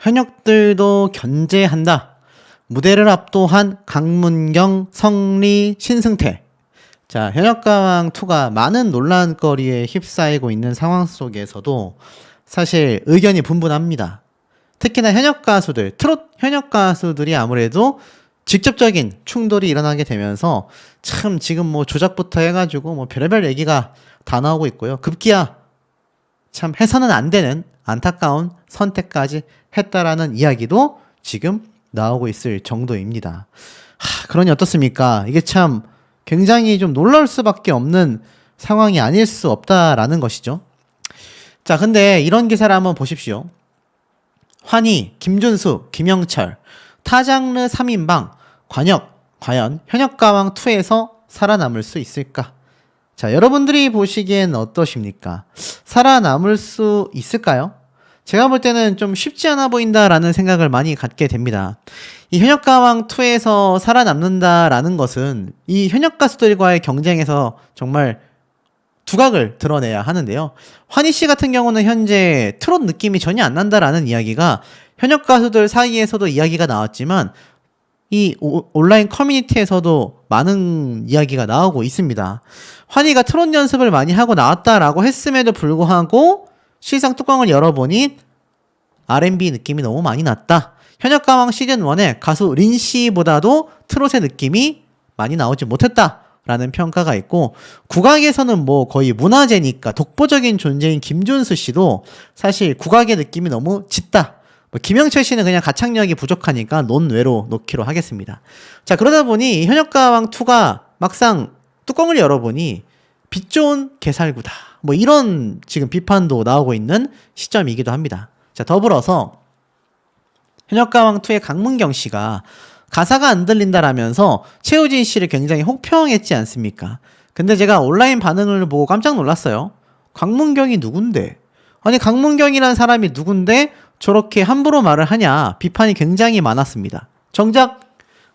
현역들도 견제한다. 무대를 압도한 강문경, 성리, 신승태. 자, 현역가왕2가 많은 논란거리에 휩싸이고 있는 상황 속에서도 사실 의견이 분분합니다. 특히나 현역 가수들, 트롯 현역 가수들이 아무래도 직접적인 충돌이 일어나게 되면서 참 지금 뭐 조작부터 해가지고 뭐 별의별 얘기가 다 나오고 있고요. 급기야 참 해서는 안 되는 안타까운 선택까지 했다라는 이야기도 지금 나오고 있을 정도입니다. 그러니 어떻습니까? 이게 참 굉장히 좀 놀라울 수밖에 없는 상황이 아닐 수 없다라는 것이죠. 자, 근데 이런 기사를 한번 보십시오. 환희, 김준수, 김영철, 타장르 3인방, 관역, 과연 현역가왕2에서 살아남을 수 있을까? 자, 여러분들이 보시기엔 어떠십니까? 살아남을 수 있을까요? 제가 볼 때는 좀 쉽지 않아 보인다라는 생각을 많이 갖게 됩니다. 이 현역가왕2에서 살아남는다라는 것은 이 현역 가수들과의 경쟁에서 정말 두각을 드러내야 하는데요. 환희 씨 같은 경우는 현재 트롯 느낌이 전혀 안 난다라는 이야기가 현역 가수들 사이에서도 이야기가 나왔지만 이 온라인 커뮤니티에서도 많은 이야기가 나오고 있습니다. 환희가 트롯 연습을 많이 하고 나왔다라고 했음에도 불구하고 실상 뚜껑을 열어보니 R&B 느낌이 너무 많이 났다. 현역가왕 시즌1에 가수 린씨보다도 트롯의 느낌이 많이 나오지 못했다 라는 평가가 있고, 국악에서는 뭐 거의 문화재니까 독보적인 존재인 김준수 씨도 사실 국악의 느낌이 너무 짙다. 김영철 씨는 그냥 가창력이 부족하니까 논외로 놓기로 하겠습니다. 자, 그러다 보니 현역가왕2가 막상 뚜껑을 열어보니 빛 좋은 개살구다. 뭐 이런 지금 비판도 나오고 있는 시점이기도 합니다. 자, 더불어서 현역가왕2의 강문경 씨가 가사가 안 들린다라면서 최우진 씨를 굉장히 혹평했지 않습니까? 근데 제가 온라인 반응을 보고 깜짝 놀랐어요. 강문경이 누군데? 아니, 강문경이라는 사람이 누군데 저렇게 함부로 말을 하냐 비판이 굉장히 많았습니다. 정작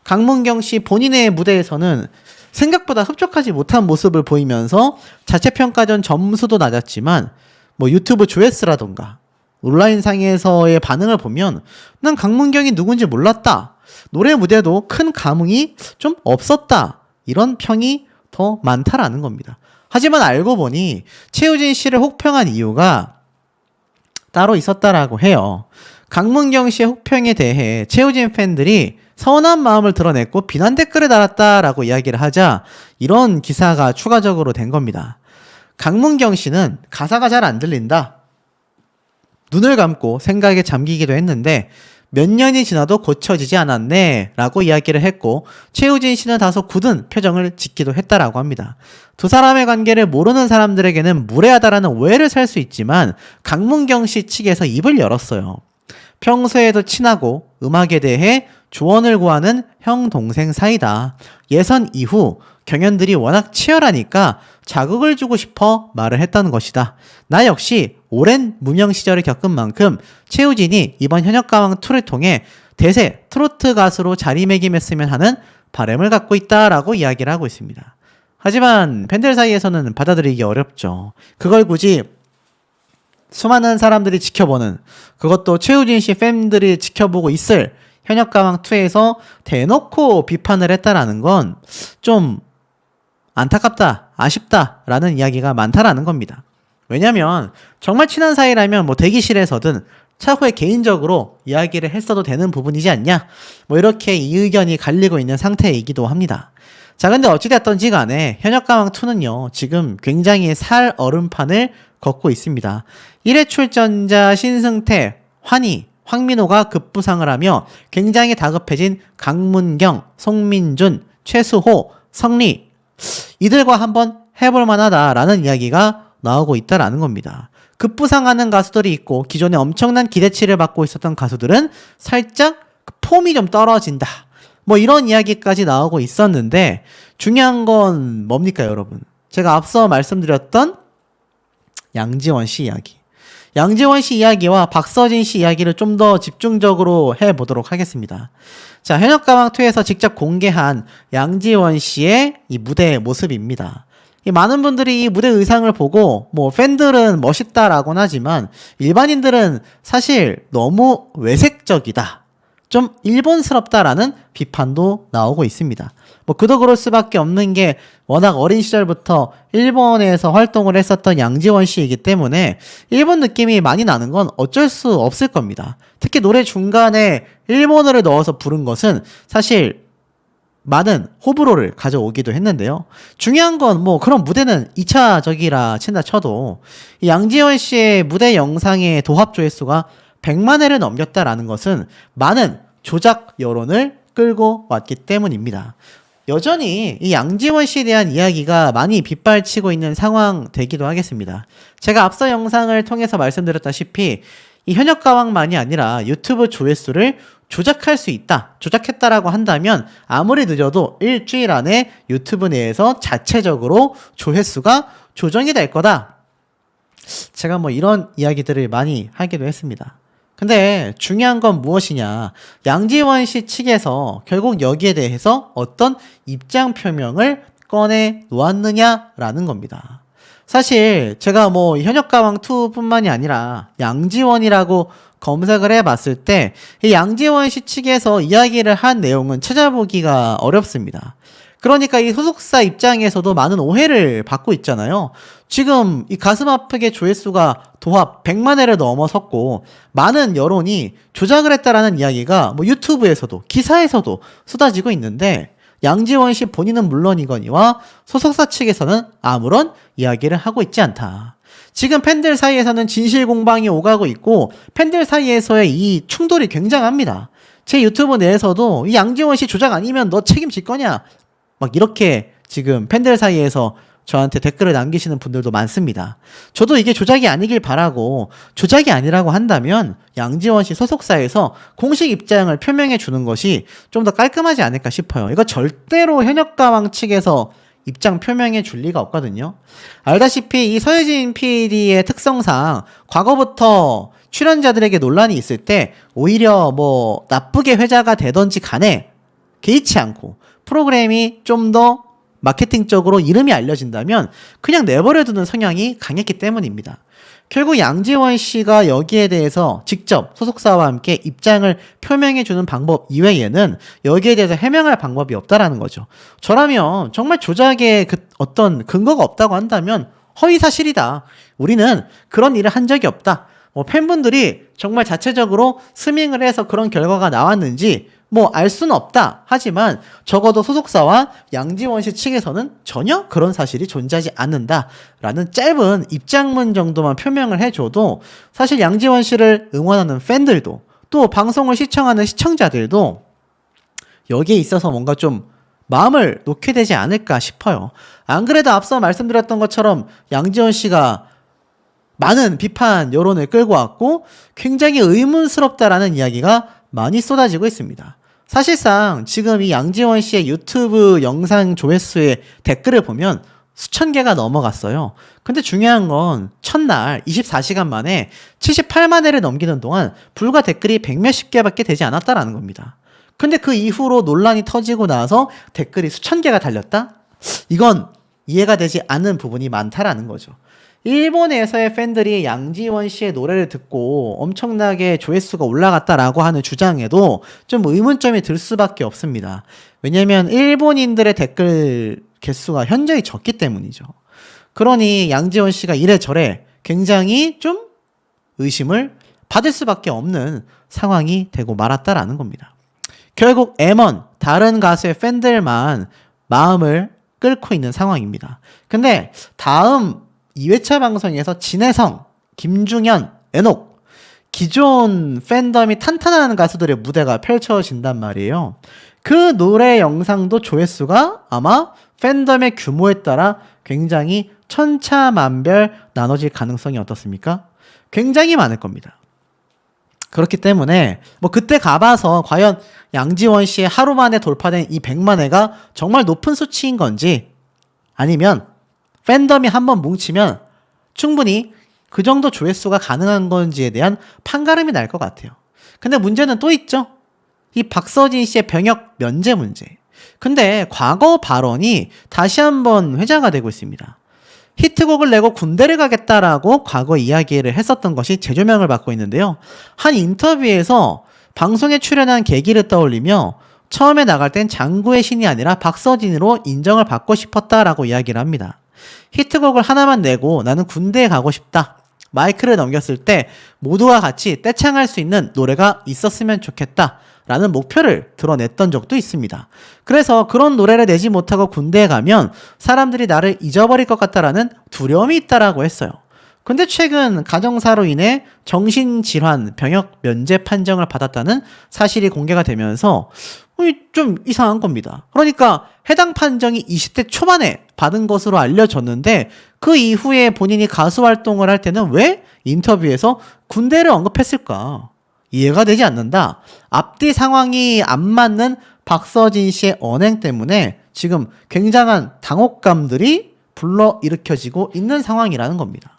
강문경 씨 본인의 무대에서는 생각보다 흡족하지 못한 모습을 보이면서 자체평가전 점수도 낮았지만 뭐 유튜브 조회수라던가 온라인상에서의 반응을 보면 난 강문경이 누군지 몰랐다. 노래 무대도 큰 감흥이 좀 없었다. 이런 평이 더 많다라는 겁니다. 하지만 알고 보니 최우진 씨를 혹평한 이유가 따로 있었다라고 해요. 강문경 씨의 혹평에 대해 최우진 팬들이 서운한 마음을 드러냈고 비난 댓글을 달았다라고 이야기를 하자 이런 기사가 추가적으로 된 겁니다. 강문경 씨는 가사가 잘 안 들린다. 눈을 감고 생각에 잠기기도 했는데 몇 년이 지나도 고쳐지지 않았네 라고 이야기를 했고, 최우진 씨는 다소 굳은 표정을 짓기도 했다라고 합니다. 두 사람의 관계를 모르는 사람들에게는 무례하다라는 오해를 살 수 있지만 강문경 씨 측에서 입을 열었어요. 평소에도 친하고 음악에 대해 조언을 구하는 형 동생 사이다. 예선 이후 경연들이 워낙 치열하니까 자극을 주고 싶어 말을 했다는 것이다. 나 역시 오랜 무명 시절을 겪은 만큼 최우진이 이번 현역가왕2를 통해 대세 트로트 가수로 자리매김했으면 하는 바람을 갖고 있다라고 이야기를 하고 있습니다. 하지만 팬들 사이에서는 받아들이기 어렵죠. 그걸 굳이 수많은 사람들이 지켜보는, 그것도 최우진 씨 팬들이 지켜보고 있을 현역가왕2에서 대놓고 비판을 했다라는 건 좀 안타깝다, 아쉽다라는 이야기가 많다라는 겁니다. 왜냐면 정말 친한 사이라면 뭐 대기실에서든 차후에 개인적으로 이야기를 했어도 되는 부분이지 않냐, 뭐 이렇게 이 의견이 갈리고 있는 상태이기도 합니다. 자, 근데 어찌됐던지 간에 현역가왕2는요 지금 굉장히 살 얼음판을 걷고 있습니다. 1회 출전자 신승태, 환희, 황민호가 급부상을 하며 굉장히 다급해진 강문경, 송민준, 최수호, 성리, 이들과 한번 해볼 만하다라는 이야기가 나오고 있다라는 겁니다. 급부상하는 가수들이 있고 기존에 엄청난 기대치를 받고 있었던 가수들은 살짝 폼이 좀 떨어진다. 뭐 이런 이야기까지 나오고 있었는데 중요한 건 뭡니까 여러분? 제가 앞서 말씀드렸던 양지원 씨 이야기. 양지원 씨 이야기와 박서진 씨 이야기를 좀 더 집중적으로 해보도록 하겠습니다. 자, 현역가왕2에서 직접 공개한 양지원 씨의 이 무대의 모습입니다. 이 많은 분들이 이 무대 의상을 보고 뭐 팬들은 멋있다라고는 하지만 일반인들은 사실 너무 외색적이다, 좀 일본스럽다라는 비판도 나오고 있습니다. 뭐 그도 그럴 수밖에 없는 게 워낙 어린 시절부터 일본에서 활동을 했었던 양지원 씨이기 때문에 일본 느낌이 많이 나는 건 어쩔 수 없을 겁니다. 특히 노래 중간에 일본어를 넣어서 부른 것은 사실 많은 호불호를 가져오기도 했는데요. 중요한 건 뭐 그런 무대는 2차적이라 친다 쳐도 이 양지원 씨의 무대 영상의 도합 조회수가 100만 회를 넘겼다라는 것은 많은 조작 여론을 끌고 왔기 때문입니다. 여전히 이 양지원 씨에 대한 이야기가 많이 빗발치고 있는 상황 되기도 하겠습니다. 제가 앞서 영상을 통해서 말씀드렸다시피 이 현역가왕만이 아니라 유튜브 조회수를 조작할 수 있다. 조작했다라고 한다면 아무리 늦어도 일주일 안에 유튜브 내에서 자체적으로 조회수가 조정이 될 거다. 제가 뭐 이런 이야기들을 많이 하기도 했습니다. 근데 중요한 건 무엇이냐? 양지원 씨 측에서 결국 여기에 대해서 어떤 입장 표명을 꺼내 놓았느냐라는 겁니다. 사실 제가 뭐 현역가왕2 뿐만이 아니라 양지원이라고 검색을 해봤을 때 이 양지원 씨 측에서 이야기를 한 내용은 찾아보기가 어렵습니다. 그러니까 이 소속사 입장에서도 많은 오해를 받고 있잖아요. 지금 이 가슴 아프게 조회수가 도합 100만 회를 넘어섰고 많은 여론이 조작을 했다라는 이야기가 뭐 유튜브에서도 기사에서도 쏟아지고 있는데 양지원 씨 본인은 물론이거니와 소속사 측에서는 아무런 이야기를 하고 있지 않다. 지금 팬들 사이에서는 진실 공방이 오가고 있고 팬들 사이에서의 이 충돌이 굉장합니다. 제 유튜브 내에서도 이 양지원 씨 조작 아니면 너 책임질 거냐? 막 이렇게 지금 팬들 사이에서 저한테 댓글을 남기시는 분들도 많습니다. 저도 이게 조작이 아니길 바라고, 조작이 아니라고 한다면 양지원 씨 소속사에서 공식 입장을 표명해 주는 것이 좀 더 깔끔하지 않을까 싶어요. 이거 절대로 현역가왕 측에서 입장 표명해 줄 리가 없거든요. 알다시피 이 서유진 PD의 특성상 과거부터 출연자들에게 논란이 있을 때 오히려 뭐 나쁘게 회자가 되던지 간에 개의치 않고 프로그램이 좀 더 마케팅적으로 이름이 알려진다면 그냥 내버려두는 성향이 강했기 때문입니다. 결국 양지원 씨가 여기에 대해서 직접 소속사와 함께 입장을 표명해주는 방법 이외에는 여기에 대해서 해명할 방법이 없다라는 거죠. 저라면 정말 조작에 어떤 근거가 없다고 한다면 허위사실이다. 우리는 그런 일을 한 적이 없다. 팬분들이 정말 자체적으로 스밍을 해서 그런 결과가 나왔는지 뭐 알 수는 없다. 하지만 적어도 소속사와 양지원 씨 측에서는 전혀 그런 사실이 존재하지 않는다라는 짧은 입장문 정도만 표명을 해줘도 사실 양지원 씨를 응원하는 팬들도 또 방송을 시청하는 시청자들도 여기에 있어서 뭔가 좀 마음을 놓게 되지 않을까 싶어요. 안 그래도 앞서 말씀드렸던 것처럼 양지원 씨가 많은 비판 여론을 끌고 왔고 굉장히 의문스럽다라는 이야기가 많이 쏟아지고 있습니다. 사실상 지금 이 양지원 씨의 유튜브 영상 조회수의 댓글을 보면 수천 개가 넘어갔어요. 근데 중요한 건 첫날 24시간 만에 78만 회를 넘기는 동안 불과 댓글이 100몇십 개밖에 되지 않았다라는 겁니다. 근데 그 이후로 논란이 터지고 나서 댓글이 수천 개가 달렸다? 이건 이해가 되지 않는 부분이 많다라는 거죠. 일본에서의 팬들이 양지원 씨의 노래를 듣고 엄청나게 조회수가 올라갔다라고 하는 주장에도 좀 의문점이 들 수밖에 없습니다. 왜냐면 일본인들의 댓글 개수가 현저히 적기 때문이죠. 그러니 양지원 씨가 이래저래 굉장히 좀 의심을 받을 수밖에 없는 상황이 되고 말았다라는 겁니다. 결국 M1 다른 가수의 팬들만 마음을 끓고 있는 상황입니다. 근데 다음 2회차 방송에서 진혜성, 김중현, 에녹 기존 팬덤이 탄탄한 가수들의 무대가 펼쳐진단 말이에요. 그 노래 영상도 조회수가 아마 팬덤의 규모에 따라 굉장히 천차만별 나눠질 가능성이 어떻습니까? 굉장히 많을 겁니다. 그렇기 때문에 뭐 그때 가봐서 과연 양지원 씨의 하루 만에 돌파된 이 100만 회가 정말 높은 수치인 건지 아니면 팬덤이 한번 뭉치면 충분히 그 정도 조회수가 가능한 건지에 대한 판가름이 날 것 같아요. 근데 문제는 또 있죠. 이 박서진 씨의 병역 면제 문제. 근데 과거 발언이 다시 한번 회자가 되고 있습니다. 히트곡을 내고 군대를 가겠다라고 과거 이야기를 했었던 것이 재조명을 받고 있는데요. 한 인터뷰에서 방송에 출연한 계기를 떠올리며 처음에 나갈 땐 장구의 신이 아니라 박서진으로 인정을 받고 싶었다라고 이야기를 합니다. 히트곡을 하나만 내고 나는 군대에 가고 싶다. 마이크를 넘겼을 때 모두와 같이 떼창할 수 있는 노래가 있었으면 좋겠다. 라는 목표를 드러냈던 적도 있습니다. 그래서 그런 노래를 내지 못하고 군대에 가면 사람들이 나를 잊어버릴 것 같다라는 두려움이 있다라고 했어요. 근데 최근 가정사로 인해 정신질환 병역 면제 판정을 받았다는 사실이 공개가 되면서 좀 이상한 겁니다. 그러니까 해당 판정이 20대 초반에 받은 것으로 알려졌는데 그 이후에 본인이 가수 활동을 할 때는 왜 인터뷰에서 군대를 언급했을까? 이해가 되지 않는다. 앞뒤 상황이 안 맞는 박서진 씨의 언행 때문에 지금 굉장한 당혹감들이 불러일으켜지고 있는 상황이라는 겁니다.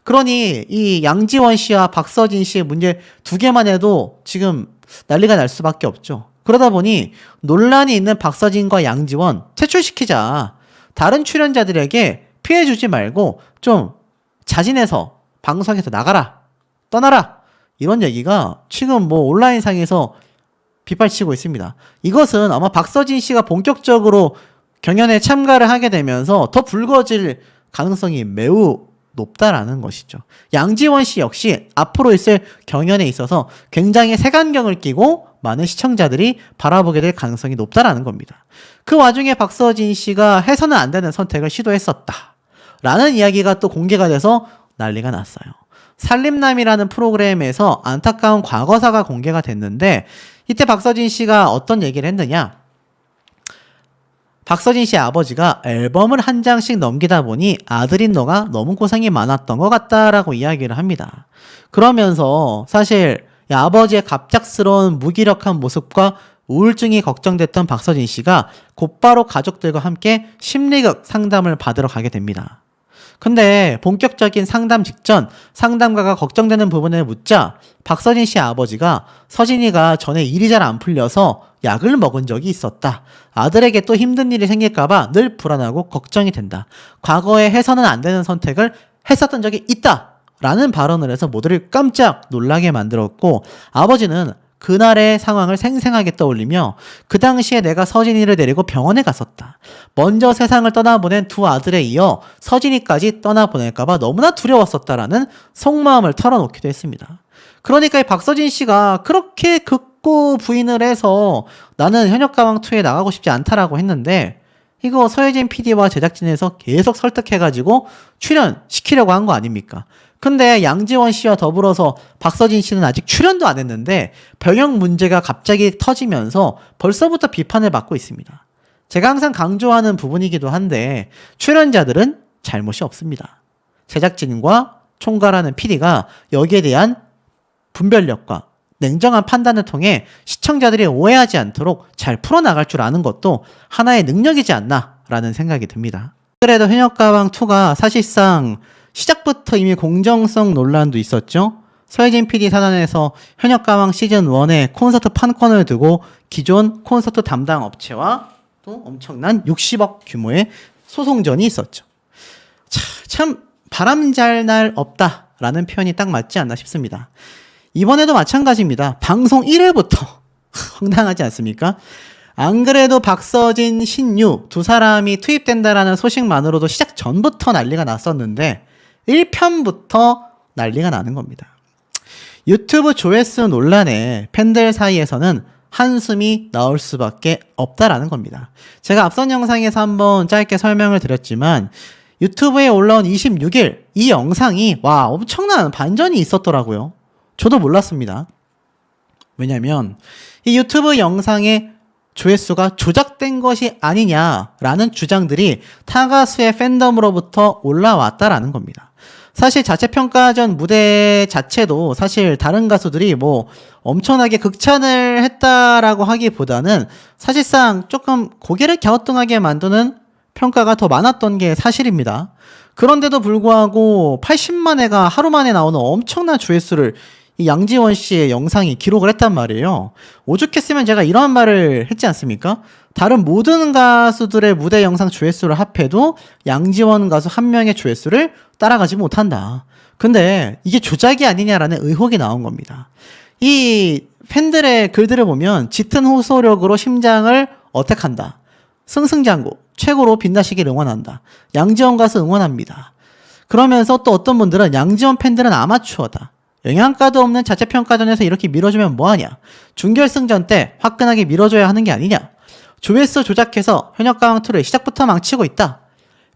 그러니 이 양지원 씨와 박서진 씨의 문제 두 개만 해도 지금 난리가 날 수밖에 없죠. 그러다 보니 논란이 있는 박서진과 양지원 퇴출시키자. 다른 출연자들에게 피해주지 말고 좀 자진해서 방송에서 나가라. 떠나라. 이런 얘기가 지금 뭐 온라인상에서 빗발치고 있습니다. 이것은 아마 박서진 씨가 본격적으로 경연에 참가를 하게 되면서 더 불거질 가능성이 매우 높다라는 것이죠. 양지원 씨 역시 앞으로 있을 경연에 있어서 굉장히 색안경을 끼고 많은 시청자들이 바라보게 될 가능성이 높다라는 겁니다. 그 와중에 박서진 씨가 해서는 안 되는 선택을 시도했었다. 라는 이야기가 또 공개가 돼서 난리가 났어요. 살림남이라는 프로그램에서 안타까운 과거사가 공개가 됐는데 이때 박서진 씨가 어떤 얘기를 했느냐? 박서진 씨의 아버지가 앨범을 한 장씩 넘기다 보니 아들인 너가 너무 고생이 많았던 것 같다라고 이야기를 합니다. 그러면서 사실 아버지의 갑작스러운 무기력한 모습과 우울증이 걱정됐던 박서진 씨가 곧바로 가족들과 함께 심리극 상담을 받으러 가게 됩니다. 근데 본격적인 상담 직전 상담가가 걱정되는 부분을 묻자 박서진 씨의 아버지가 서진이가 전에 일이 잘 안 풀려서 약을 먹은 적이 있었다. 아들에게 또 힘든 일이 생길까봐 늘 불안하고 걱정이 된다. 과거에 해서는 안 되는 선택을 했었던 적이 있다. 라는 발언을 해서 모두를 깜짝 놀라게 만들었고 아버지는 그날의 상황을 생생하게 떠올리며 그 당시에 내가 서진이를 데리고 병원에 갔었다. 먼저 세상을 떠나보낸 두 아들에 이어 서진이까지 떠나보낼까봐 너무나 두려웠었다라는 속마음을 털어놓기도 했습니다. 그러니까 이 박서진 씨가 그렇게 극구 부인을 해서 나는 현역가왕2에 나가고 싶지 않다라고 했는데 이거 서혜진 PD와 제작진에서 계속 설득해가지고 출연시키려고 한 거 아닙니까? 근데 양지원 씨와 더불어서 박서진 씨는 아직 출연도 안 했는데 병역 문제가 갑자기 터지면서 벌써부터 비판을 받고 있습니다. 제가 항상 강조하는 부분이기도 한데 출연자들은 잘못이 없습니다. 제작진과 총괄하는 PD가 여기에 대한 분별력과 냉정한 판단을 통해 시청자들이 오해하지 않도록 잘 풀어나갈 줄 아는 것도 하나의 능력이지 않나라는 생각이 듭니다. 그래도 현역가왕2가 사실상 시작부터 이미 공정성 논란도 있었죠. 서혜진 PD 사단에서 현역가왕 시즌1에 콘서트 판권을 두고 기존 콘서트 담당 업체와 또 엄청난 60억 규모의 소송전이 있었죠. 참 바람잘 없다라는 표현이 딱 맞지 않나 싶습니다. 이번에도 마찬가지입니다. 방송 1회부터 황당하지 않습니까? 안 그래도 박서진, 신유 두 사람이 투입된다라는 소식만으로도 시작 전부터 난리가 났었는데 1편부터 난리가 나는 겁니다. 유튜브 조회수 논란에 팬들 사이에서는 한숨이 나올 수밖에 없다라는 겁니다. 제가 앞선 영상에서 한번 짧게 설명을 드렸지만 유튜브에 올라온 26일 이 영상이 와 엄청난 반전이 있었더라고요. 저도 몰랐습니다. 왜냐면 이 유튜브 영상의 조회수가 조작된 것이 아니냐라는 주장들이 타 가수의 팬덤으로부터 올라왔다라는 겁니다. 사실 자체평가전 무대 자체도 사실 다른 가수들이 뭐 엄청나게 극찬을 했다라고 하기보다는 사실상 조금 고개를 갸우뚱하게 만드는 평가가 더 많았던 게 사실입니다. 그런데도 불구하고 80만 회가 하루 만에 나오는 엄청난 조회수를 이 양지원 씨의 영상이 기록을 했단 말이에요. 오죽했으면 제가 이런 말을 했지 않습니까? 다른 모든 가수들의 무대 영상 조회수를 합해도 양지원 가수 한 명의 조회수를 따라가지 못한다. 근데 이게 조작이 아니냐라는 의혹이 나온 겁니다. 이 팬들의 글들을 보면 짙은 호소력으로 심장을 어택한다. 승승장구 최고로 빛나시길 응원한다. 양지원 가수 응원합니다. 그러면서 또 어떤 분들은 양지원 팬들은 아마추어다. 영양가도 없는 자체평가전에서 이렇게 밀어주면 뭐하냐. 준결승전 때 화끈하게 밀어줘야 하는 게 아니냐. 조회수 조작해서 현역가왕2를 시작부터 망치고 있다.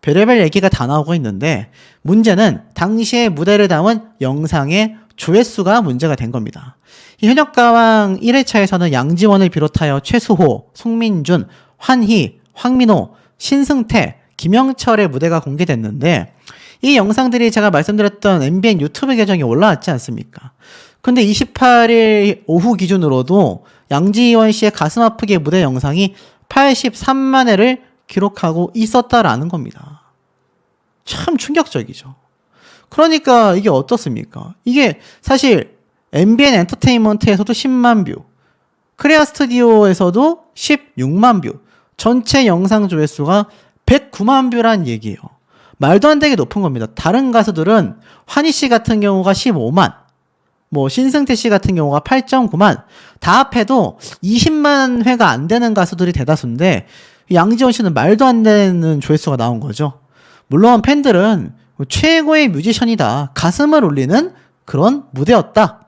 별의별 얘기가 다 나오고 있는데 문제는 당시의 무대를 담은 영상의 조회수가 문제가 된 겁니다. 이 현역가왕 1회차에서는 양지원을 비롯하여 최수호, 송민준, 환희, 황민호, 신승태, 김영철의 무대가 공개됐는데 이 영상들이 제가 말씀드렸던 MBN 유튜브 계정에 올라왔지 않습니까? 근데 28일 오후 기준으로도 양지원 씨의 가슴 아프게 무대 영상이 83만 회를 기록하고 있었다라는 겁니다. 참 충격적이죠. 그러니까 이게 어떻습니까? 이게 사실 MBN 엔터테인먼트에서도 10만 뷰, 크레아 스튜디오에서도 16만 뷰, 전체 영상 조회수가 109만 뷰란 얘기예요. 말도 안 되게 높은 겁니다. 다른 가수들은 환희 씨 같은 경우가 15만, 뭐 신승태 씨 같은 경우가 8.9만, 다 합해도 20만 회가 안 되는 가수들이 대다수인데 양지원 씨는 말도 안 되는 조회수가 나온 거죠. 물론 팬들은 최고의 뮤지션이다, 가슴을 울리는 그런 무대였다.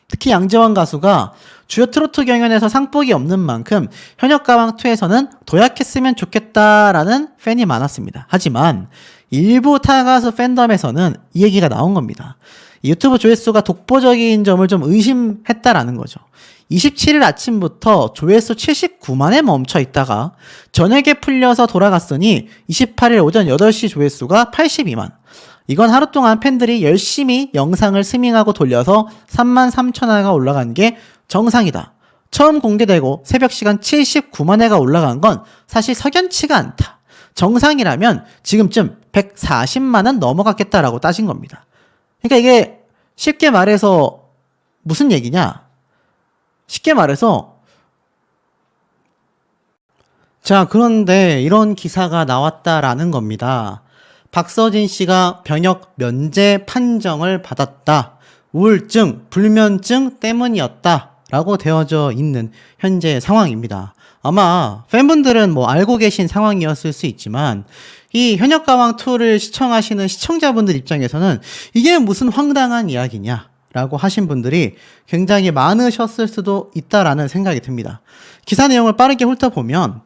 특히 양지원 가수가 주요 트로트 경연에서 상복이 없는 만큼 현역가왕2에서는 도약했으면 좋겠다라는 팬이 많았습니다. 하지만 일부 타가수 팬덤에서는 이 얘기가 나온 겁니다. 유튜브 조회수가 독보적인 점을 좀 의심했다라는 거죠. 27일 아침부터 조회수 79만에 멈춰 있다가 저녁에 풀려서 돌아갔으니 28일 오전 8시 조회수가 82만. 이건 하루 동안 팬들이 열심히 영상을 스밍하고 돌려서 3만 3천 회가 올라간 게 정상이다. 처음 공개되고 새벽 시간 79만 회가 올라간 건 사실 석연치가 않다. 정상이라면 지금쯤 140만은 넘어갔겠다라고 따진 겁니다. 그러니까 이게 쉽게 말해서 무슨 얘기냐? 쉽게 말해서 자, 그런데 이런 기사가 나왔다라는 겁니다. 박서진 씨가 병역 면제 판정을 받았다. 우울증, 불면증 때문이었다. 라고 되어져 있는 현재 상황입니다. 아마 팬분들은 뭐 알고 계신 상황이었을 수 있지만 이 현역가왕2를 시청하시는 시청자분들 입장에서는 이게 무슨 황당한 이야기냐 라고 하신 분들이 굉장히 많으셨을 수도 있다라는 생각이 듭니다. 기사 내용을 빠르게 훑어보면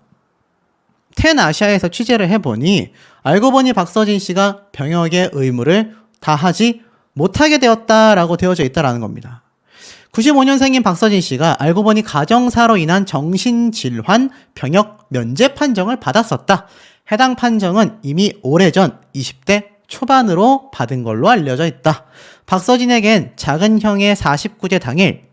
텐 아시아에서 취재를 해보니 알고 보니 박서진 씨가 병역의 의무를 다하지 못하게 되었다라고 되어져 있다라는 겁니다. 95년생인 박서진 씨가 알고 보니 가정사로 인한 정신질환 병역 면제 판정을 받았었다. 해당 판정은 이미 오래전 20대 초반으로 받은 걸로 알려져 있다. 박서진에겐 작은 형의 49제 당일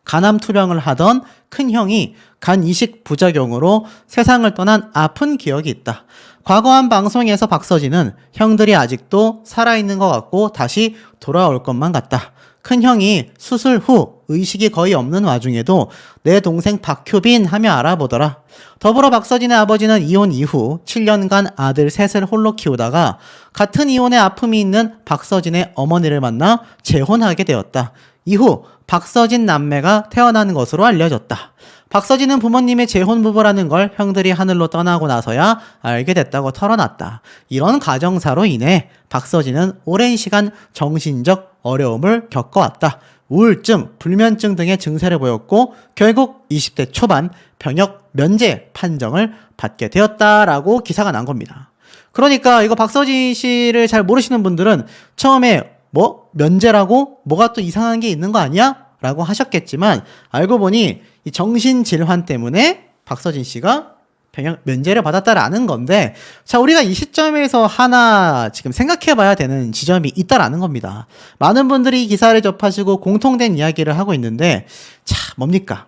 간암 투병을 하던 큰 형이 간 이식 부작용으로 세상을 떠난 아픈 기억이 있다. 과거 한 방송에서 박서진은 형들이 아직도 살아있는 것 같고 다시 돌아올 것만 같다. 큰 형이 수술 후 의식이 거의 없는 와중에도 내 동생 박효빈 하며 알아보더라. 더불어 박서진의 아버지는 이혼 이후 7년간 아들 셋을 홀로 키우다가 같은 이혼의 아픔이 있는 박서진의 어머니를 만나 재혼하게 되었다. 이후 박서진 남매가 태어난 것으로 알려졌다. 박서진은 부모님의 재혼 부부라는 걸 형들이 하늘로 떠나고 나서야 알게 됐다고 털어놨다. 이런 가정사로 인해 박서진은 오랜 시간 정신적 어려움을 겪어왔다. 우울증, 불면증 등의 증세를 보였고 결국 20대 초반 병역 면제 판정을 받게 되었다라고 기사가 난 겁니다. 그러니까 이거 박서진 씨를 잘 모르시는 분들은 처음에 뭐 면제라고 뭐가 또 이상한 게 있는 거 아니야? 라고 하셨겠지만 알고 보니 이 정신질환 때문에 박서진 씨가 병역 면제를 받았다라는 건데, 자, 우리가 이 시점에서 하나 지금 생각해 봐야 되는 지점이 있다라는 겁니다. 많은 분들이 이 기사를 접하시고 공통된 이야기를 하고 있는데, 자, 뭡니까?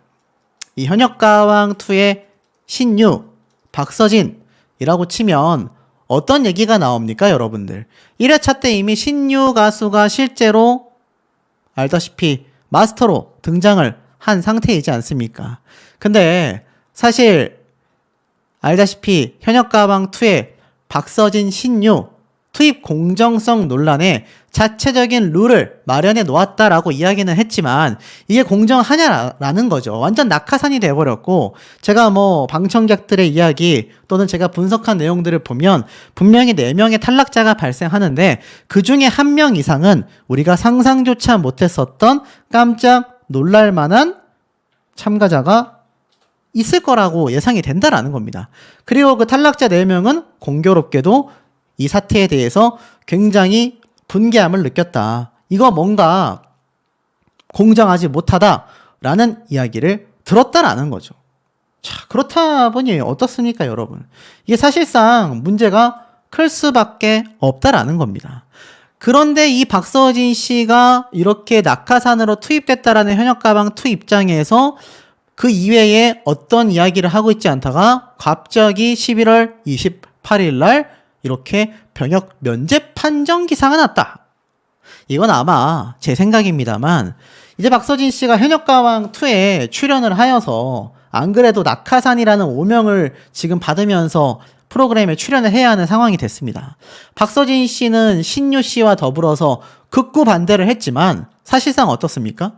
이 현역가왕2의 신유, 박서진이라고 치면 어떤 얘기가 나옵니까, 여러분들? 1회차 때 이미 신유 가수가 실제로 알다시피 마스터로 등장을 한 상태이지 않습니까? 근데 사실 알다시피 현역가방2의 박서진 신유 투입 공정성 논란에 자체적인 룰을 마련해 놓았다라고 이야기는 했지만 이게 공정하냐라는 거죠. 완전 낙하산이 돼버렸고, 제가 뭐 방청객들의 이야기 또는 제가 분석한 내용들을 보면 분명히 4명의 탈락자가 발생하는데 그 중에 1명 이상은 우리가 상상조차 못했었던 깜짝 놀랄 만한 참가자가 있을 거라고 예상이 된다라는 겁니다. 그리고 그 탈락자 4명은 공교롭게도 이 사태에 대해서 굉장히 분개함을 느꼈다. 이거 뭔가 공정하지 못하다라는 이야기를 들었다라는 거죠. 자, 그렇다 보니 어떻습니까, 여러분? 이게 사실상 문제가 클 수밖에 없다라는 겁니다. 그런데 이 박서진 씨가 이렇게 낙하산으로 투입됐다라는 현역가방2 입장에서 그 이외에 어떤 이야기를 하고 있지 않다가 갑자기 11월 28일 날 이렇게 병역 면제 판정 기사가 났다. 이건 아마 제 생각입니다만 이제 박서진 씨가 현역가왕2에 출연을 하여서 안 그래도 낙하산이라는 오명을 지금 받으면서 프로그램에 출연을 해야 하는 상황이 됐습니다. 박서진 씨는 신유 씨와 더불어서 극구 반대를 했지만 사실상 어떻습니까?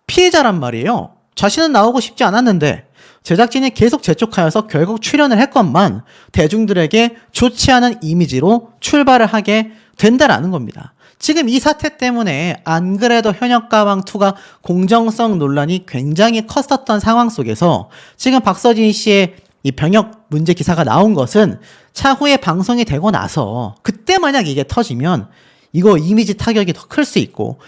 피해자란 말이에요. 자신은 나오고 싶지 않았는데 제작진이 계속 재촉하여서 결국 출연을 했건만 대중들에게 좋지 않은 이미지로 출발을 하게 된다라는 겁니다. 지금 이 사태 때문에 안 그래도 현역가왕2가 공정성 논란이 굉장히 컸었던 상황 속에서 지금 박서진 씨의 이 병역 문제 기사가 나온 것은 차후에 방송이 되고 나서 그때 만약 이게 터지면 이거 이미지 타격이 더 클 수 있고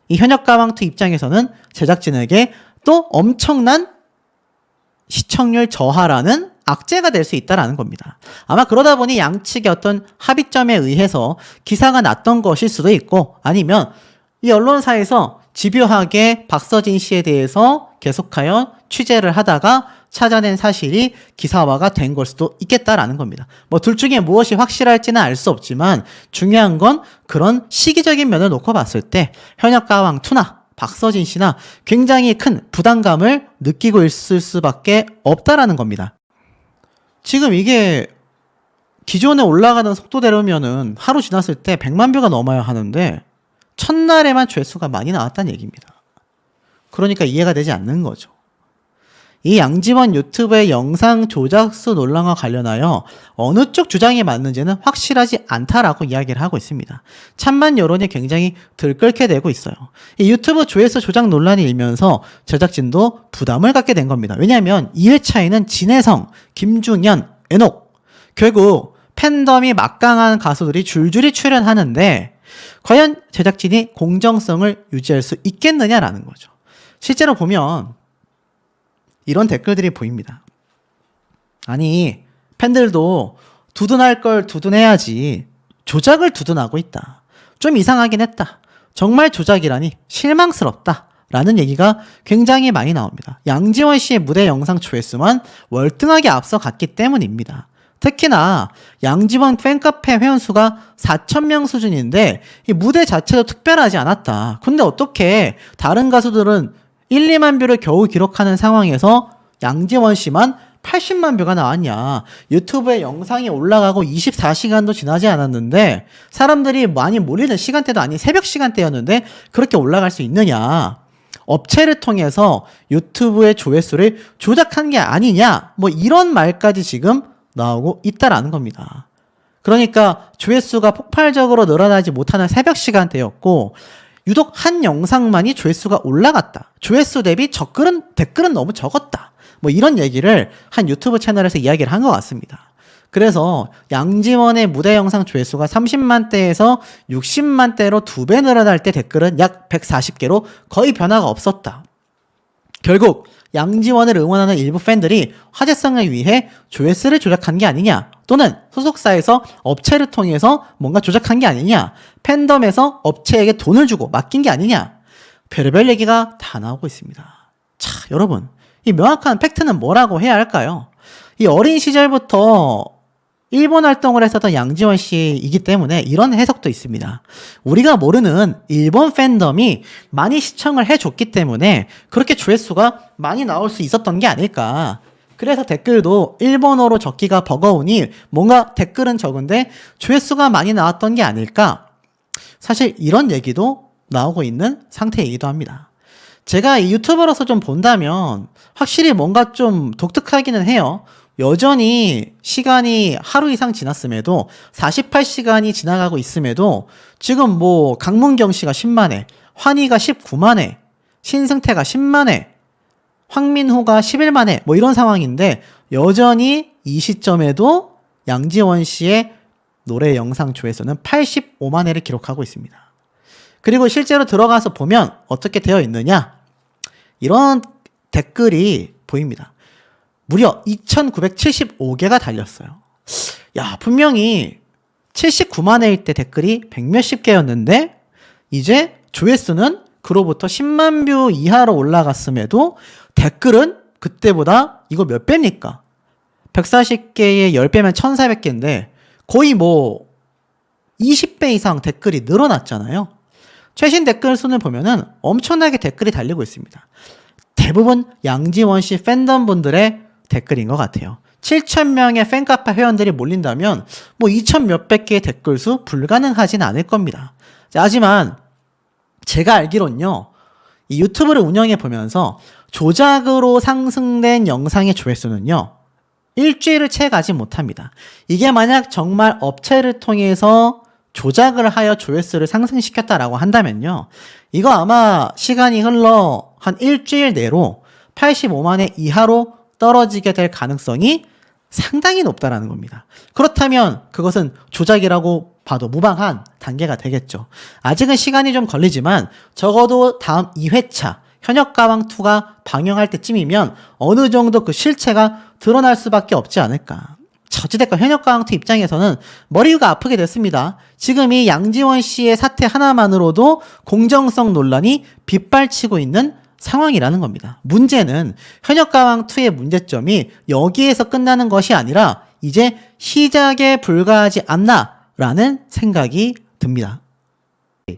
이 현역가왕2 입장에서는 제작진에게 또 엄청난 시청률 저하라는 악재가 될 수 있다는 겁니다. 아마 그러다 보니 양측의 어떤 합의점에 의해서 기사가 났던 것일 수도 있고 아니면 이 언론사에서 집요하게 박서진 씨에 대해서 계속하여 취재를 하다가 찾아낸 사실이 기사화가 된 걸 수도 있겠다라는 겁니다. 뭐 둘 중에 무엇이 확실할지는 알 수 없지만 중요한 건 그런 시기적인 면을 놓고 봤을 때 현역가왕2나 박서진 씨나 굉장히 큰 부담감을 느끼고 있을 수밖에 없다라는 겁니다. 지금 이게 기존에 올라가는 속도대로면은 하루 지났을 때 100만 뷰가 넘어야 하는데 첫날에만 조회수가 많이 나왔다는 얘기입니다. 그러니까 이해가 되지 않는 거죠. 이 양지원 유튜브의 영상 조작수 논란과 관련하여 어느 쪽 주장이 맞는지는 확실하지 않다라고 이야기를 하고 있습니다. 찬반 여론이 굉장히 들끓게 되고 있어요. 이 유튜브 조회수 조작 논란이 일면서 제작진도 부담을 갖게 된 겁니다. 왜냐하면 2회차에는 진혜성, 김중현, 에녹 결국 팬덤이 막강한 가수들이 줄줄이 출연하는데 과연 제작진이 공정성을 유지할 수 있겠느냐라는 거죠. 실제로 보면 이런 댓글들이 보입니다. 아니, 팬들도 두둔할 걸 두둔해야지 조작을 두둔하고 있다. 좀 이상하긴 했다. 정말 조작이라니 실망스럽다. 라는 얘기가 굉장히 많이 나옵니다. 양지원 씨의 무대 영상 조회수만 월등하게 앞서갔기 때문입니다. 특히나 양지원 팬카페 회원수가 4,000명 수준인데 이 무대 자체도 특별하지 않았다. 근데 어떻게 다른 가수들은 1, 2만 뷰를 겨우 기록하는 상황에서 양지원 씨만 80만 뷰가 나왔냐. 유튜브에 영상이 올라가고 24시간도 지나지 않았는데 사람들이 많이 몰리는 시간대도 아닌 새벽 시간대였는데 그렇게 올라갈 수 있느냐. 업체를 통해서 유튜브의 조회수를 조작한 게 아니냐. 뭐 이런 말까지 지금 나오고 있다라는 겁니다. 그러니까 조회수가 폭발적으로 늘어나지 못하는 새벽 시간대였고 유독 한 영상만이 조회수가 올라갔다. 조회수 대비 댓글은 너무 적었다. 뭐 이런 얘기를 한 유튜브 채널에서 이야기를 한 것 같습니다. 그래서 양지원의 무대 영상 조회수가 30만대에서 60만대로 2배 늘어날 때 댓글은 약 140개로 거의 변화가 없었다. 결국 양지원을 응원하는 일부 팬들이 화제성을 위해 조회수를 조작한 게 아니냐, 또는 소속사에서 업체를 통해서 뭔가 조작한 게 아니냐, 팬덤에서 업체에게 돈을 주고 맡긴 게 아니냐, 별의별 얘기가 다 나오고 있습니다. 자, 여러분, 이 명확한 팩트는 뭐라고 해야 할까요? 이 어린 시절부터 일본 활동을 했었던 양지원 씨이기 때문에 이런 해석도 있습니다. 우리가 모르는 일본 팬덤이 많이 시청을 해줬기 때문에 그렇게 조회수가 많이 나올 수 있었던 게 아닐까. 그래서 댓글도 일본어로 적기가 버거우니 뭔가 댓글은 적은데 조회수가 많이 나왔던 게 아닐까. 사실 이런 얘기도 나오고 있는 상태이기도 합니다. 제가 이 유튜버로서 좀 본다면 확실히 뭔가 좀 독특하기는 해요. 여전히 시간이 하루 이상 지났음에도 48시간이 지나가고 있음에도 지금 뭐 강문경 씨가 10만회, 환희가 19만회, 신승태가 10만회, 황민호가 11만회 뭐 이런 상황인데 여전히 이 시점에도 양지원 씨의 노래 영상 조회수는 85만회를 기록하고 있습니다. 그리고 실제로 들어가서 보면 어떻게 되어 있느냐? 이런 댓글이 보입니다. 무려 2,975개가 달렸어요. 야, 분명히 79만회일 때 댓글이 100몇십 개였는데 이제 조회수는 그로부터 10만 뷰 이하로 올라갔음에도 댓글은 그때보다 이거 몇 배입니까? 140개에 10배면 1,400개인데 거의 뭐 20배 이상 댓글이 늘어났잖아요. 최신 댓글 수를 보면은 엄청나게 댓글이 달리고 있습니다. 대부분 양지원 씨 팬덤 분들의 댓글인 것 같아요. 7,000명의 팬카페 회원들이 몰린다면 뭐 2,000 몇백 개의 댓글 수 불가능하진 않을 겁니다. 자, 하지만 제가 알기론요, 이 유튜브를 운영해 보면서 조작으로 상승된 영상의 조회수는요, 일주일을 채 가지 못합니다. 이게 만약 정말 업체를 통해서 조작을 하여 조회수를 상승시켰다라고 한다면요, 이거 아마 시간이 흘러 한 일주일 내로 85만회 이하로 떨어지게 될 가능성이 상당히 높다라는 겁니다. 그렇다면 그것은 조작이라고 봐도 무방한 단계가 되겠죠. 아직은 시간이 좀 걸리지만 적어도 다음 2회차 현역가왕2가 방영할 때쯤이면 어느 정도 그 실체가 드러날 수밖에 없지 않을까. 어찌됐건 현역가왕2 입장에서는 머리가 아프게 됐습니다. 지금 이 양지원 씨의 사태 하나만으로도 공정성 논란이 빗발치고 있는 상황이라는 겁니다. 문제는 현역가왕2의 문제점이 여기에서 끝나는 것이 아니라 이제 시작에 불과하지 않나라는 생각이 듭니다.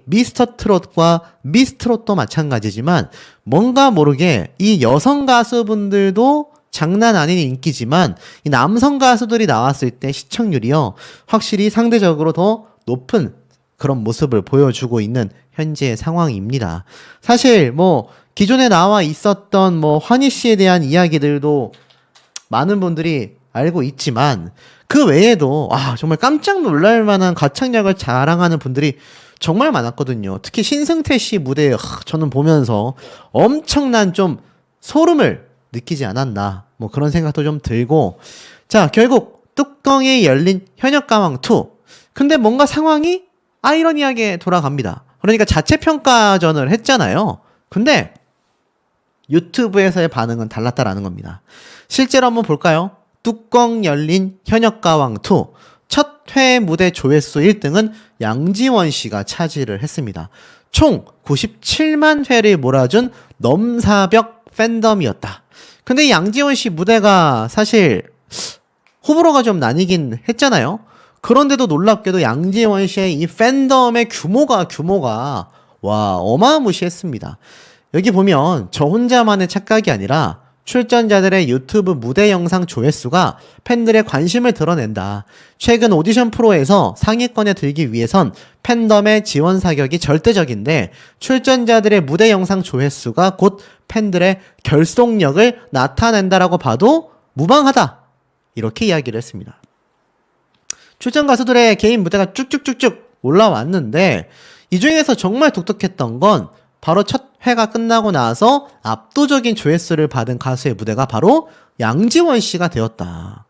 미스터 트롯과 미스트롯도 마찬가지지만 뭔가 모르게 이 여성 가수분들도 장난 아닌 인기지만 이 남성 가수들이 나왔을 때 시청률이요, 확실히 상대적으로 더 높은 그런 모습을 보여주고 있는 현재의 상황입니다. 사실 뭐 기존에 나와 있었던 뭐 환희 씨에 대한 이야기들도 많은 분들이 알고 있지만 그 외에도 정말 깜짝 놀랄 만한 가창력을 자랑하는 분들이 정말 많았거든요. 특히 신승태 씨 무대 저는 보면서 엄청난 좀 소름을 느끼지 않았나, 뭐 그런 생각도 좀 들고. 자, 결국 뚜껑이 열린 현역가왕2. 근데 뭔가 상황이 아이러니하게 돌아갑니다. 그러니까 자체평가전을 했잖아요. 근데 유튜브에서의 반응은 달랐다라는 겁니다. 실제로 한번 볼까요? 뚜껑 열린 현역가왕2 첫 회 무대 조회수 1등은 양지원 씨가 차지를 했습니다. 총 97만 회를 몰아준 넘사벽 팬덤이었다. 근데 양지원 씨 무대가 사실 호불호가 좀 나뉘긴 했잖아요. 그런데도 놀랍게도 양지원 씨의 이 팬덤의 규모가 와, 어마무시했습니다. 여기 보면 저 혼자만의 착각이 아니라 출전자들의 유튜브 무대 영상 조회수가 팬들의 관심을 드러낸다. 최근 오디션 프로에서 상위권에 들기 위해선 팬덤의 지원 사격이 절대적인데 출전자들의 무대 영상 조회수가 곧 팬들의 결속력을 나타낸다라고 봐도 무방하다. 이렇게 이야기를 했습니다. 출전 가수들의 개인 무대가 쭉쭉쭉쭉 올라왔는데 이 중에서 정말 독특했던 건 바로 첫 회가 끝나고 나서 압도적인 조회수를 받은 가수의 무대가 바로 양지원 씨가 되었다.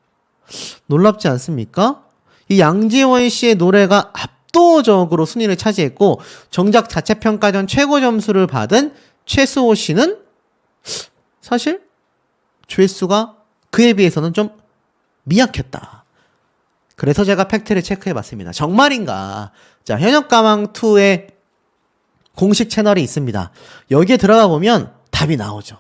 놀랍지 않습니까? 이 양지원 씨의 노래가 압도적으로 순위를 차지했고 정작 자체평가전 최고 점수를 받은 최수호 씨는 사실 조회수가 그에 비해서는 좀 미약했다. 그래서 제가 팩트를 체크해봤습니다. 정말인가? 자, 현역가왕2의 공식 채널이 있습니다. 여기에 들어가 보면 답이 나오죠.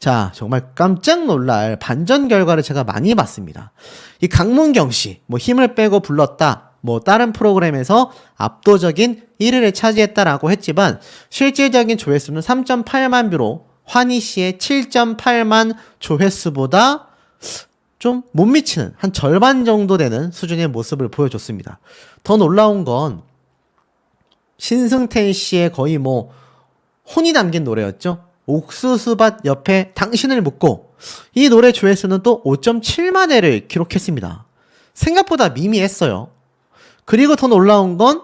자, 정말 깜짝 놀랄 반전 결과를 제가 많이 봤습니다. 이 강문경 씨, 뭐 힘을 빼고 불렀다, 뭐 다른 프로그램에서 압도적인 1위를 차지했다라고 했지만 실질적인 조회수는 3.8만 뷰로 환희 씨의 7.8만 조회수보다 좀 못 미치는 한 절반 정도 되는 수준의 모습을 보여줬습니다. 더 놀라운 건 신승태 씨의 거의 뭐 혼이 담긴 노래였죠. 옥수수밭 옆에 당신을 묻고 이 노래 조회수는 또 5.7만 회를 기록했습니다. 생각보다 미미했어요. 그리고 더 놀라운 건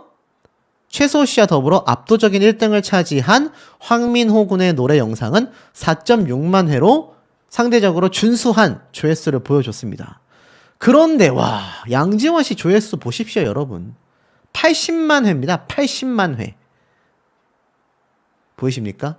최수호 씨와 더불어 압도적인 1등을 차지한 황민호 군의 노래 영상은 4.6만 회로 상대적으로 준수한 조회수를 보여줬습니다. 그런데 와, 양지원 씨 조회수 보십시오, 여러분. 80만 회입니다. 80만 회. 보이십니까?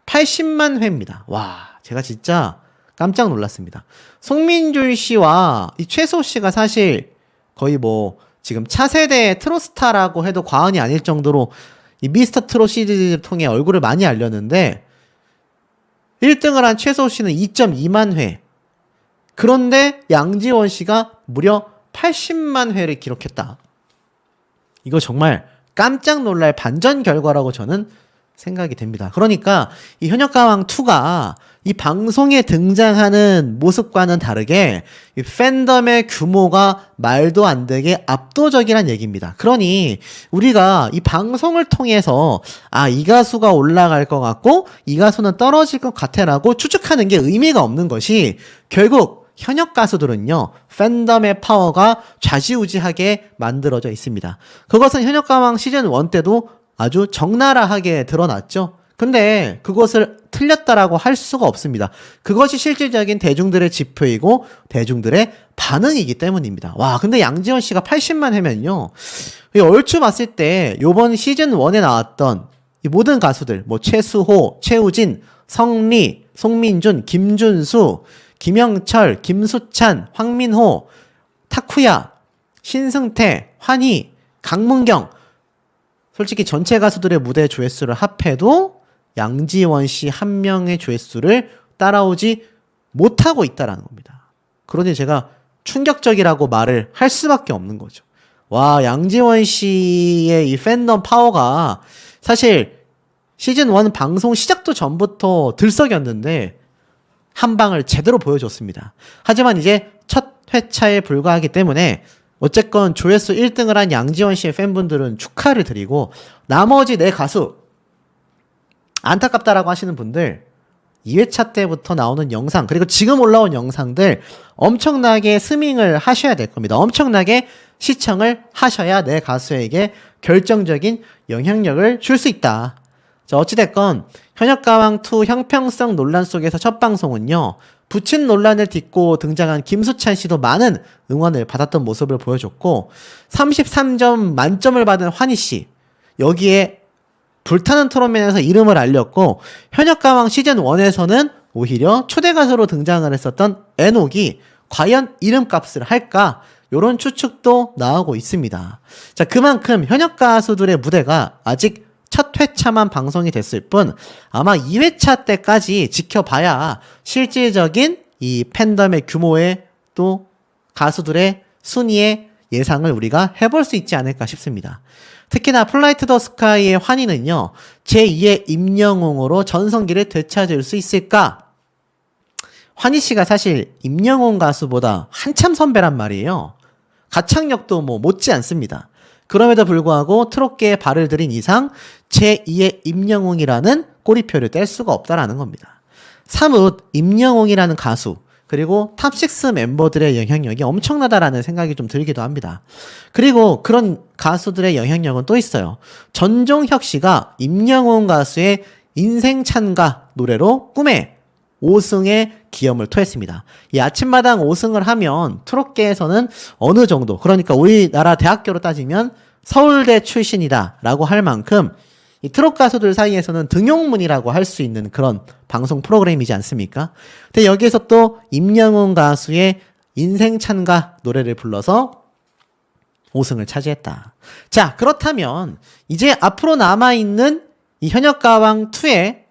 80만 회입니다. 와, 제가 진짜 깜짝 놀랐습니다. 송민줄 씨와 이 최수호 씨가 사실 거의 뭐 지금 차세대 트로스타라고 해도 과언이 아닐 정도로 이 미스터 트롯 시리즈를 통해 얼굴을 많이 알렸는데 1등을 한 최수호 씨는 2.2만 회. 그런데 양지원 씨가 무려 80만 회를 기록했다. 이거 정말 깜짝 놀랄 반전 결과라고 저는 생각이 됩니다. 그러니까 이 현역가왕2가 이 방송에 등장하는 모습과는 다르게 이 팬덤의 규모가 말도 안 되게 압도적이란 얘기입니다. 그러니 우리가 이 방송을 통해서 아, 이 가수가 올라갈 것 같고 이 가수는 떨어질 것 같아라고 추측하는 게 의미가 없는 것이 결국 현역 가수들은요, 팬덤의 파워가 좌지우지하게 만들어져 있습니다. 그것은 현역가왕 시즌 1 때도 아주 적나라하게 드러났죠. 근데 그것을 틀렸다라고 할 수가 없습니다. 그것이 실질적인 대중들의 지표이고 대중들의 반응이기 때문입니다. 와, 근데 양지원 씨가 80만 회면요, 얼추 봤을 때 요번 시즌 1에 나왔던 이 모든 가수들, 뭐 최수호, 최우진, 성리, 송민준, 김준수, 김영철, 김수찬, 황민호, 타쿠야, 신승태, 환희, 강문경, 솔직히 전체 가수들의 무대 조회수를 합해도 양지원 씨 한 명의 조회수를 따라오지 못하고 있다라는 겁니다. 그러니 제가 충격적이라고 말을 할 수밖에 없는 거죠. 와, 양지원 씨의 이 팬덤 파워가 사실 시즌 1 방송 시작도 전부터 들썩였는데 한 방을 제대로 보여줬습니다. 하지만 이제 첫 회차에 불과하기 때문에 어쨌건 조회수 1등을 한 양지원 씨의 팬분들은 축하를 드리고 나머지 네 가수 안타깝다라고 하시는 분들 2회차 때부터 나오는 영상 그리고 지금 올라온 영상들 엄청나게 스밍을 하셔야 될 겁니다. 엄청나게 시청을 하셔야 내 가수에게 결정적인 영향력을 줄 수 있다. 자, 어찌됐건 현역가왕2 형평성 논란 속에서 첫 방송은요, 부친 논란을 딛고 등장한 김수찬 씨도 많은 응원을 받았던 모습을 보여줬고 33점 만점을 받은 환희 씨, 여기에 불타는 트롯맨에서 이름을 알렸고 현역가왕 시즌 1에서는 오히려 초대 가수로 등장을 했었던 애녹이 과연 이름값을 할까? 요런 추측도 나오고 있습니다. 자, 그만큼 현역 가수들의 무대가 아직 첫 회차만 방송이 됐을 뿐 아마 2회차 때까지 지켜봐야 실질적인 이 팬덤의 규모에 또 가수들의 순위의 예상을 우리가 해볼 수 있지 않을까 싶습니다. 특히나 플라이 투 더 스카이의 환희는요, 제2의 임영웅으로 전성기를 되찾을 수 있을까? 환희 씨가 사실 임영웅 가수보다 한참 선배란 말이에요. 가창력도 뭐 못지 않습니다. 그럼에도 불구하고 트롯계에 발을 들인 이상 제2의 임영웅이라는 꼬리표를 뗄 수가 없다라는 겁니다. 사뭇 임영웅이라는 가수 그리고 탑6 멤버들의 영향력이 엄청나다라는 생각이 좀 들기도 합니다. 그리고 그런 가수들의 영향력은 또 있어요. 전종혁 씨가 임영웅 가수의 인생 찬가 노래로 꿈에 5승에 기염을 토했습니다. 이 아침마당 5승을 하면 트롯계에서는 어느 정도, 그러니까 우리나라 대학교로 따지면 서울대 출신이다 라고 할 만큼 이 트롯 가수들 사이에서는 등용문이라고 할 수 있는 그런 방송 프로그램이지 않습니까? 근데 여기에서 또 임영웅 가수의 인생 찬가 노래를 불러서 5승을 차지했다. 자, 그렇다면 이제 앞으로 남아있는 이 현역가왕2의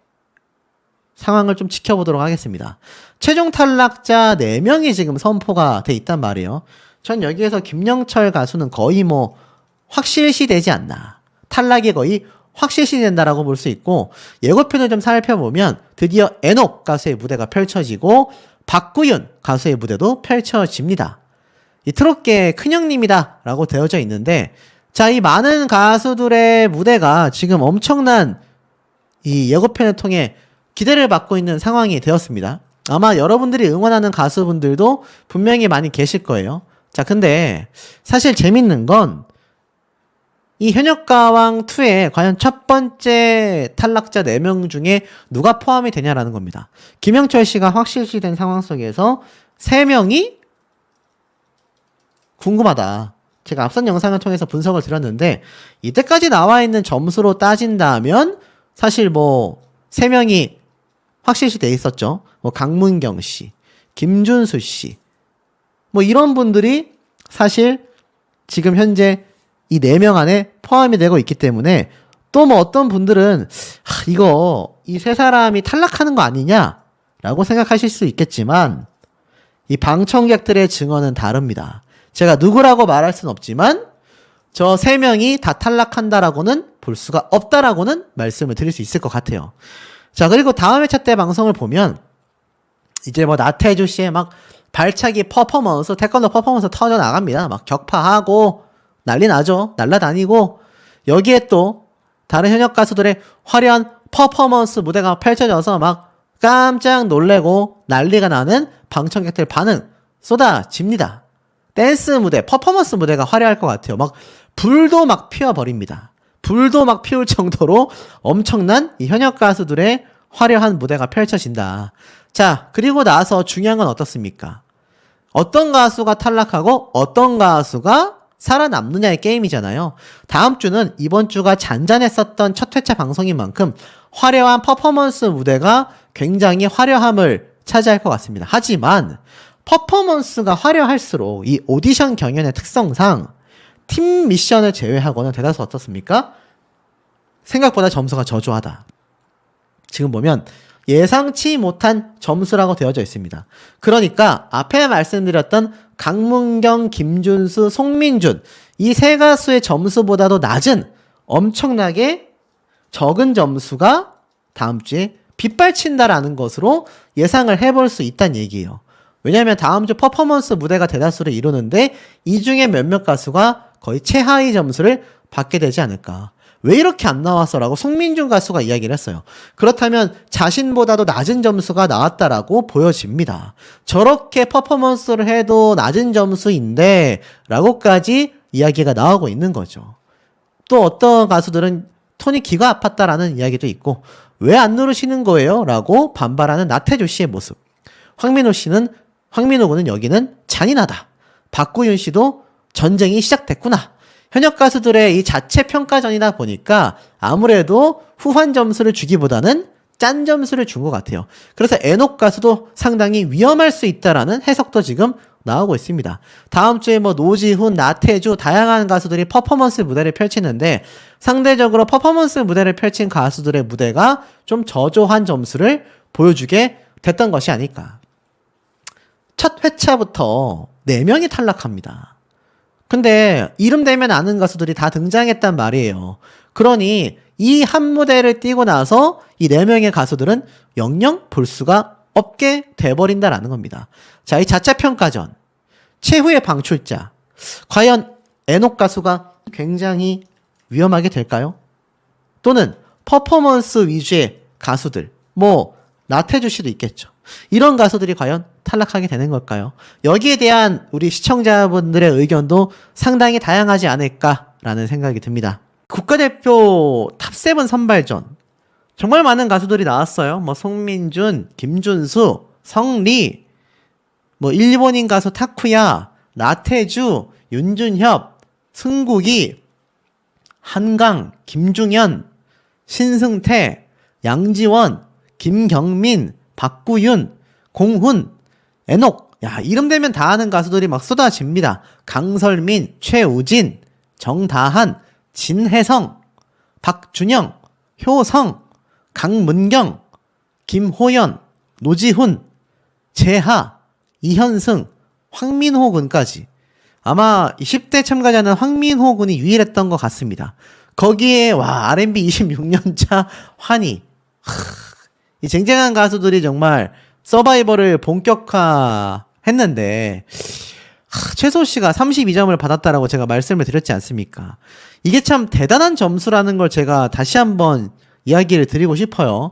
상황을 좀 지켜보도록 하겠습니다. 최종 탈락자 4명이 지금 선포가 돼 있단 말이에요. 전 여기에서 김영철 가수는 거의 뭐 확실시 되지 않나. 탈락이 거의 확실시 된다라고 볼 수 있고, 예고편을 좀 살펴보면 드디어 애녹 가수의 무대가 펼쳐지고 박구윤 가수의 무대도 펼쳐집니다. 이 트롯계의 큰형님이다 라고 되어져 있는데, 자, 이 많은 가수들의 무대가 지금 엄청난 이 예고편을 통해 기대를 받고 있는 상황이 되었습니다. 아마 여러분들이 응원하는 가수분들도 분명히 많이 계실 거예요. 자, 근데 사실 재밌는 건 이 현역가왕2에 과연 첫 번째 탈락자 4명 중에 누가 포함이 되냐라는 겁니다. 김영철 씨가 확실시 된 상황 속에서 3명이 궁금하다. 제가 앞선 영상을 통해서 분석을 드렸는데, 이때까지 나와 있는 점수로 따진다면 사실 뭐 3명이 확실시 돼 있었죠. 뭐 강문경 씨, 김준수 씨, 뭐 이런 분들이 사실 지금 현재 이 4명 안에 포함이 되고 있기 때문에, 또 뭐 어떤 분들은 이거 이 3사람이 탈락하는 거 아니냐라고 생각하실 수 있겠지만, 이 방청객들의 증언은 다릅니다. 제가 누구라고 말할 순 없지만 저 3명이 다 탈락한다라고는 볼 수가 없다라고는 말씀을 드릴 수 있을 것 같아요. 자, 그리고 다음 회차 때 방송을 보면 이제 뭐 나태주 씨의 막 발차기 퍼포먼스, 태권도 퍼포먼스 터져 나갑니다. 막 격파하고 난리 나죠. 날라다니고, 여기에 또 다른 현역 가수들의 화려한 퍼포먼스 무대가 펼쳐져서 막 깜짝 놀래고 난리가 나는 방청객들 반응 쏟아집니다. 댄스 무대, 퍼포먼스 무대가 화려할 것 같아요. 막 불도 막 피워버립니다. 불도 막 피울 정도로 엄청난 이 현역 가수들의 화려한 무대가 펼쳐진다. 자, 그리고 나서 중요한 건 어떻습니까? 어떤 가수가 탈락하고 어떤 가수가 살아남느냐의 게임이잖아요. 다음 주는 이번 주가 잔잔했었던 첫 회차 방송인 만큼 화려한 퍼포먼스 무대가 굉장히 화려함을 차지할 것 같습니다. 하지만 퍼포먼스가 화려할수록 이 오디션 경연의 특성상 팀 미션을 제외하고는 대다수 어떻습니까? 생각보다 점수가 저조하다. 지금 보면 예상치 못한 점수라고 되어져 있습니다. 그러니까 앞에 말씀드렸던 강문경, 김준수, 송민준, 이 3가수의 점수보다도 낮은 엄청나게 적은 점수가 다음 주에 빗발친다라는 것으로 예상을 해볼 수 있다는 얘기예요. 왜냐하면 다음 주 퍼포먼스 무대가 대다수를 이루는데 이 중에 몇몇 가수가 거의 최하위 점수를 받게 되지 않을까. 왜 이렇게 안 나왔어? 라고 송민준 가수가 이야기를 했어요. 그렇다면 자신보다도 낮은 점수가 나왔다라고 보여집니다. 저렇게 퍼포먼스를 해도 낮은 점수인데 라고까지 이야기가 나오고 있는 거죠. 또 어떤 가수들은 톤이 귀가 아팠다라는 이야기도 있고, 왜 안 누르시는 거예요? 라고 반발하는 나태주 씨의 모습. 황민호 군은 여기는 잔인하다. 박구윤 씨도 전쟁이 시작됐구나. 현역 가수들의 이 자체 평가전이다 보니까 아무래도 후한 점수를 주기보다는 짠 점수를 준 것 같아요. 그래서 애녹 가수도 상당히 위험할 수 있다라는 해석도 지금 나오고 있습니다. 다음 주에 뭐 노지훈, 나태주 다양한 가수들이 퍼포먼스 무대를 펼치는데, 상대적으로 퍼포먼스 무대를 펼친 가수들의 무대가 좀 저조한 점수를 보여주게 됐던 것이 아닐까. 첫 회차부터 4명이 탈락합니다. 근데 이름 되면 아는 가수들이 다 등장했단 말이에요. 그러니 이 한 무대를 뛰고 나서 이 4명의 가수들은 영영 볼 수가 없게 돼버린다라는 겁니다. 자, 이 자체평가전 최후의 방출자, 과연 애녹 가수가 굉장히 위험하게 될까요? 또는 퍼포먼스 위주의 가수들, 뭐 나태주 씨도 있겠죠. 이런 가수들이 과연 탈락하게 되는 걸까요? 여기에 대한 우리 시청자분들의 의견도 상당히 다양하지 않을까라는 생각이 듭니다. 국가대표 탑7 선발전, 정말 많은 가수들이 나왔어요. 뭐 송민준, 김준수, 성리, 뭐 일본인 가수 타쿠야, 나태주, 윤준협, 승국이, 한강, 김중현, 신승태, 양지원, 김경민, 박구윤, 공훈, 애녹. 야, 이름 되면 다 아는 가수들이 막 쏟아집니다. 강설민, 최우진, 정다한, 진혜성, 박준영, 효성, 강문경, 김호연, 노지훈, 재하, 이현승, 황민호 군까지. 아마 10대 참가자는 황민호 군이 유일했던 것 같습니다. 거기에 R&B 26년차 환희. 이 쟁쟁한 가수들이 정말 서바이벌을 본격화했는데 최소 씨가 32점을 받았다라고 제가 말씀을 드렸지 않습니까? 이게 참 대단한 점수라는 걸 제가 다시 한번 이야기를 드리고 싶어요.